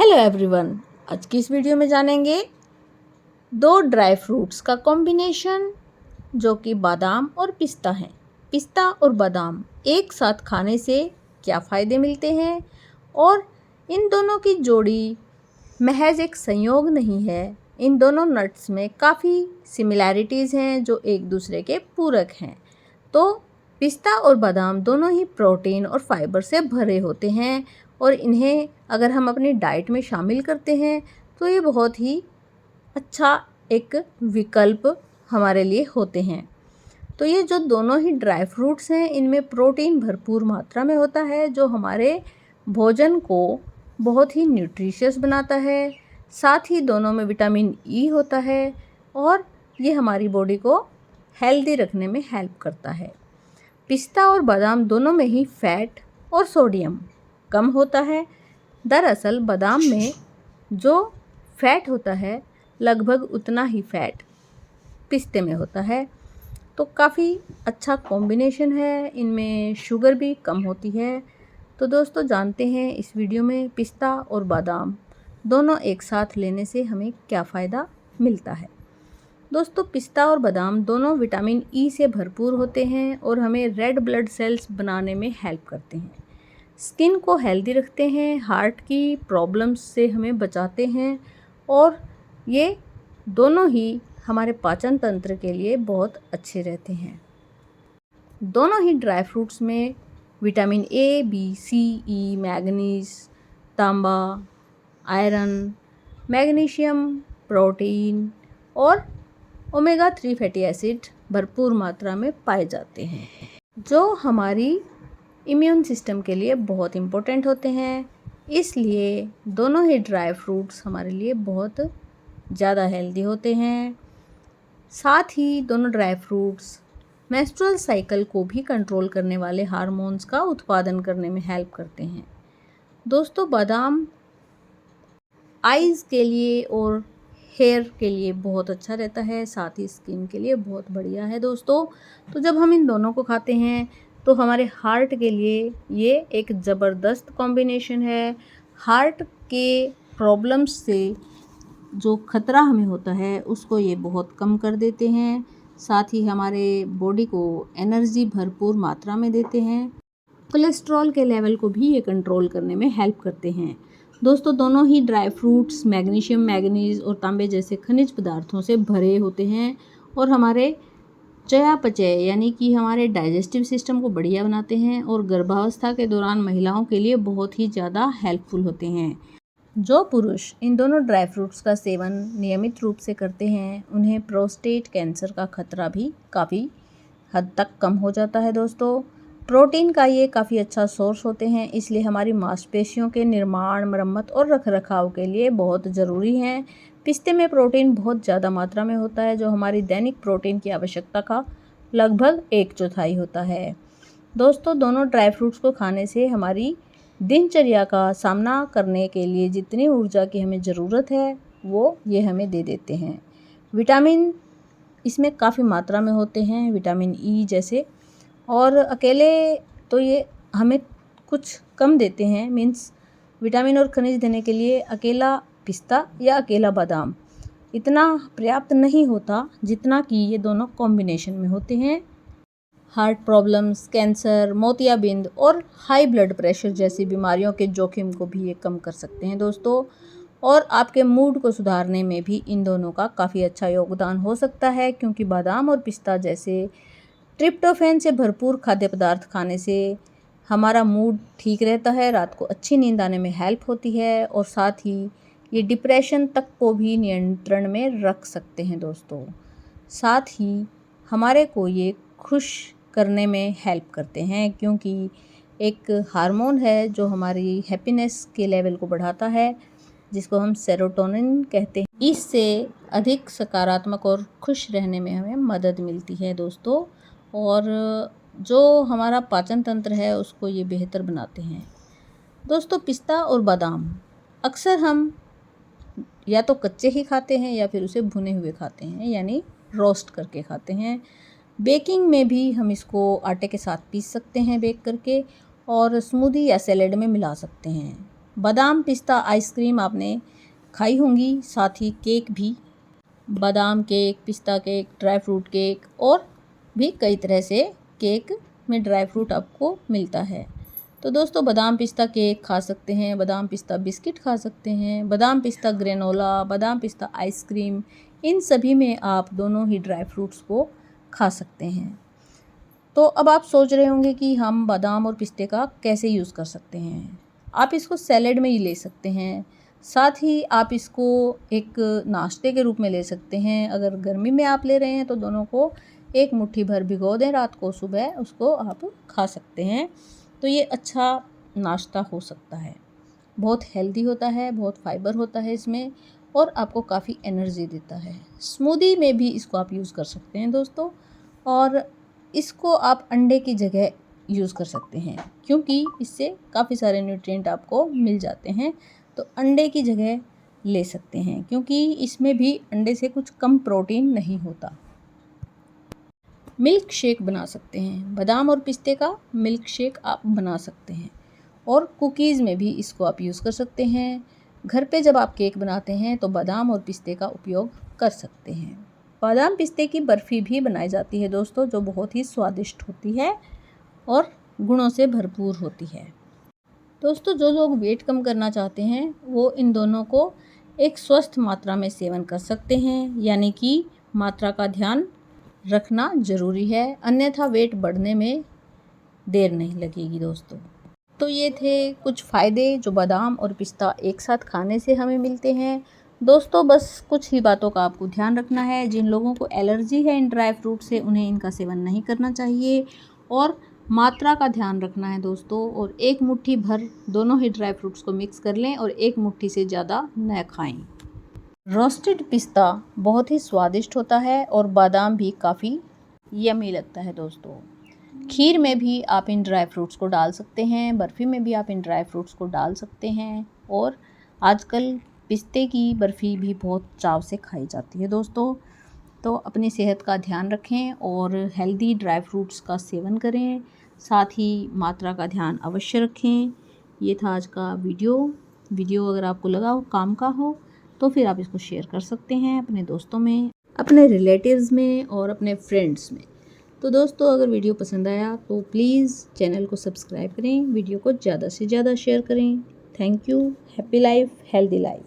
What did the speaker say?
Hello everyone, आज की इस वीडियो में जानेंगे दो ड्राई फ्रूट्स का कॉम्बिनेशन जो कि बादाम और पिस्ता है। पिस्ता और बादाम एक साथ खाने से क्या फ़ायदे मिलते हैं और इन दोनों की जोड़ी महज एक संयोग नहीं है। इन दोनों नट्स में काफ़ी सिमिलैरिटीज़ हैं जो एक दूसरे के पूरक हैं। तो पिस्ता और बादाम दोनों ही प्रोटीन और फाइबर से भरे होते हैं और इन्हें अगर हम अपनी डाइट में शामिल करते हैं तो ये बहुत ही अच्छा एक विकल्प हमारे लिए होते हैं। तो ये जो दोनों ही ड्राई फ्रूट्स हैं इनमें प्रोटीन भरपूर मात्रा में होता है जो हमारे भोजन को बहुत ही न्यूट्रिशियस बनाता है। साथ ही दोनों में विटामिन ई होता है और ये हमारी बॉडी को हेल्दी रखने में हेल्प करता है। पिस्ता और बादाम दोनों में ही फैट और सोडियम कम होता है। दरअसल बादाम में जो फैट होता है लगभग उतना ही फैट पिस्ते में होता है। तो काफ़ी अच्छा कॉम्बिनेशन है, इनमें शुगर भी कम होती है। तो दोस्तों जानते हैं इस वीडियो में पिस्ता और बादाम दोनों एक साथ लेने से हमें क्या फ़ायदा मिलता है। दोस्तों पिस्ता और बादाम दोनों विटामिन ई से भरपूर होते हैं और हमें रेड ब्लड सेल्स बनाने में हेल्प करते हैं, स्किन को हेल्दी रखते हैं, हार्ट की प्रॉब्लम्स से हमें बचाते हैं और ये दोनों ही हमारे पाचन तंत्र के लिए बहुत अच्छे रहते हैं। दोनों ही ड्राई फ्रूट्स में vitamin A, B, C, E, manganese, तांबा, आयरन, मैग्नीशियम, प्रोटीन और ओमेगा 3 फैटी एसिड भरपूर मात्रा में पाए जाते हैं जो हमारी इम्यून सिस्टम के लिए बहुत इम्पोर्टेंट होते हैं। इसलिए दोनों ही ड्राई फ्रूट्स हमारे लिए बहुत ज़्यादा हेल्दी होते हैं। साथ ही दोनों ड्राई फ्रूट्स मेंस्ट्रुअल साइकिल को भी कंट्रोल करने वाले हार्मोन्स का उत्पादन करने में हेल्प करते हैं। दोस्तों बादाम आइज़ के लिए और हेयर के लिए बहुत अच्छा रहता है, साथ ही स्किन के लिए बहुत बढ़िया है दोस्तों। तो जब हम इन दोनों को खाते हैं तो हमारे हार्ट के लिए ये एक ज़बरदस्त कॉम्बिनेशन है। हार्ट के प्रॉब्लम्स से जो खतरा हमें होता है उसको ये बहुत कम कर देते हैं। साथ ही हमारे बॉडी को एनर्जी भरपूर मात्रा में देते हैं। कोलेस्ट्रॉल के लेवल को भी ये कंट्रोल करने में हेल्प करते हैं। दोस्तों दोनों ही ड्राई फ्रूट्स मैग्नीशियम, मैग्नीज और तांबे जैसे खनिज पदार्थों से भरे होते हैं और हमारे चयापचय यानी कि हमारे डाइजेस्टिव सिस्टम को बढ़िया बनाते हैं और गर्भावस्था के दौरान महिलाओं के लिए बहुत ही ज़्यादा हेल्पफुल होते हैं। जो पुरुष इन दोनों ड्राई फ्रूट्स का सेवन नियमित रूप से करते हैं उन्हें प्रोस्टेट कैंसर का खतरा भी काफ़ी हद तक कम हो जाता है। दोस्तों प्रोटीन का ये काफ़ी अच्छा सोर्स होते हैं, इसलिए हमारी मांसपेशियों के निर्माण, मरम्मत और रखरखाव के लिए बहुत ज़रूरी हैं। पिस्ते में प्रोटीन बहुत ज़्यादा मात्रा में होता है जो हमारी दैनिक प्रोटीन की आवश्यकता का लगभग 1/4 होता है। दोस्तों दोनों ड्राई फ्रूट्स को खाने से हमारी दिनचर्या का सामना करने के लिए जितनी ऊर्जा की हमें ज़रूरत है वो ये हमें दे देते हैं। विटामिन इसमें काफ़ी मात्रा में होते हैं, विटामिन ई जैसे, और अकेले तो ये हमें कुछ कम देते हैं। मीन्स विटामिन और खनिज देने के लिए अकेला पिस्ता या अकेला बादाम इतना पर्याप्त नहीं होता जितना कि ये दोनों कॉम्बिनेशन में होते हैं। हार्ट प्रॉब्लम्स, कैंसर, मोतियाबिंद और हाई ब्लड प्रेशर जैसी बीमारियों के जोखिम को भी ये कम कर सकते हैं दोस्तों। और आपके मूड को सुधारने में भी इन दोनों का काफ़ी अच्छा योगदान हो सकता है, क्योंकि बादाम और पिस्ता जैसे ट्रिप्टोफैन से भरपूर खाद्य पदार्थ खाने से हमारा मूड ठीक रहता है, रात को अच्छी नींद आने में हेल्प होती है और साथ ही ये डिप्रेशन तक को भी नियंत्रण में रख सकते हैं दोस्तों। साथ ही हमारे को ये खुश करने में हेल्प करते हैं, क्योंकि एक हार्मोन है जो हमारी हैप्पीनेस के लेवल को बढ़ाता है जिसको हम सेरोटोनिन कहते हैं। इससे अधिक सकारात्मक और खुश रहने में हमें मदद मिलती है दोस्तों, और जो हमारा पाचन तंत्र है उसको ये बेहतर बनाते हैं। दोस्तों पिस्ता और बादाम अक्सर हम या तो कच्चे ही खाते हैं या फिर उसे भुने हुए खाते हैं, यानी रोस्ट करके खाते हैं। बेकिंग में भी हम इसको आटे के साथ पीस सकते हैं बेक करके, और स्मूदी या सैलेड में मिला सकते हैं। बादाम पिस्ता आइसक्रीम आपने खाई होंगी, साथ ही केक भी, बादाम केक, पिस्ता केक, ड्राई फ्रूट केक और भी कई तरह से केक में ड्राई फ्रूट आपको मिलता है। तो दोस्तों बादाम पिस्ता केक खा सकते हैं, बादाम पिस्ता बिस्किट खा सकते हैं, बादाम पिस्ता ग्रेनोला, बादाम पिस्ता आइसक्रीम, इन सभी में आप दोनों ही ड्राई फ्रूट्स को खा सकते हैं। तो अब आप सोच रहे होंगे कि हम बादाम और पिस्ते का कैसे यूज़ कर सकते हैं। आप इसको सैलेड में ही ले सकते हैं, साथ ही आप इसको एक नाश्ते के रूप में ले सकते हैं। अगर गर्मी में आप ले रहे हैं तो दोनों को एक मुट्ठी भर भिगो दें रात को, सुबह उसको आप खा सकते हैं। तो ये अच्छा नाश्ता हो सकता है, बहुत हेल्दी होता है, बहुत फाइबर होता है इसमें और आपको काफ़ी एनर्जी देता है। स्मूदी में भी इसको आप यूज़ कर सकते हैं दोस्तों, और इसको आप अंडे की जगह यूज़ कर सकते हैं क्योंकि इससे काफ़ी सारे न्यूट्रिएंट आपको मिल जाते हैं। तो अंडे की जगह ले सकते हैं क्योंकि इसमें भी अंडे से कुछ कम प्रोटीन नहीं होता। मिल्क शेक बना सकते हैं, बादाम और पिस्ते का मिल्क शेक आप बना सकते हैं और कुकीज़ में भी इसको आप यूज़ कर सकते हैं। घर पे जब आप केक बनाते हैं तो बादाम और पिस्ते का उपयोग कर सकते हैं। बादाम पिस्ते की बर्फ़ी भी बनाई जाती है दोस्तों, जो बहुत ही स्वादिष्ट होती है और गुणों से भरपूर होती है। दोस्तों जो लोग वेट कम करना चाहते हैं वो इन दोनों को एक स्वस्थ मात्रा में सेवन कर सकते हैं, यानी कि मात्रा का ध्यान रखना ज़रूरी है, अन्यथा वेट बढ़ने में देर नहीं लगेगी दोस्तों। तो ये थे कुछ फ़ायदे जो बादाम और पिस्ता एक साथ खाने से हमें मिलते हैं। दोस्तों बस कुछ ही बातों का आपको ध्यान रखना है। जिन लोगों को एलर्जी है इन ड्राई फ्रूट से, उन्हें इनका सेवन नहीं करना चाहिए और मात्रा का ध्यान रखना है दोस्तों। और एक मुट्ठी भर दोनों ही ड्राई फ्रूट्स को मिक्स कर लें और एक मुट्ठी से ज़्यादा न खाएं। रोस्टेड पिस्ता बहुत ही स्वादिष्ट होता है और बादाम भी काफ़ी यमी लगता है दोस्तों। खीर में भी आप इन ड्राई फ्रूट्स को डाल सकते हैं, बर्फ़ी में भी आप इन ड्राई फ्रूट्स को डाल सकते हैं और आजकल पिस्ते की बर्फ़ी भी बहुत चाव से खाई जाती है दोस्तों। तो अपनी सेहत का ध्यान रखें और हेल्दी ड्राई फ्रूट्स का सेवन करें, साथ ही मात्रा का ध्यान अवश्य रखें। ये था आज का वीडियो अगर आपको लगा हो काम का हो तो फिर आप इसको शेयर कर सकते हैं अपने दोस्तों में, अपने रिलेटिव्स में और अपने फ्रेंड्स में। तो दोस्तों अगर वीडियो पसंद आया तो प्लीज़ चैनल को सब्सक्राइब करें, वीडियो को ज़्यादा से ज़्यादा शेयर करें। Thank you. Happy life healthy life.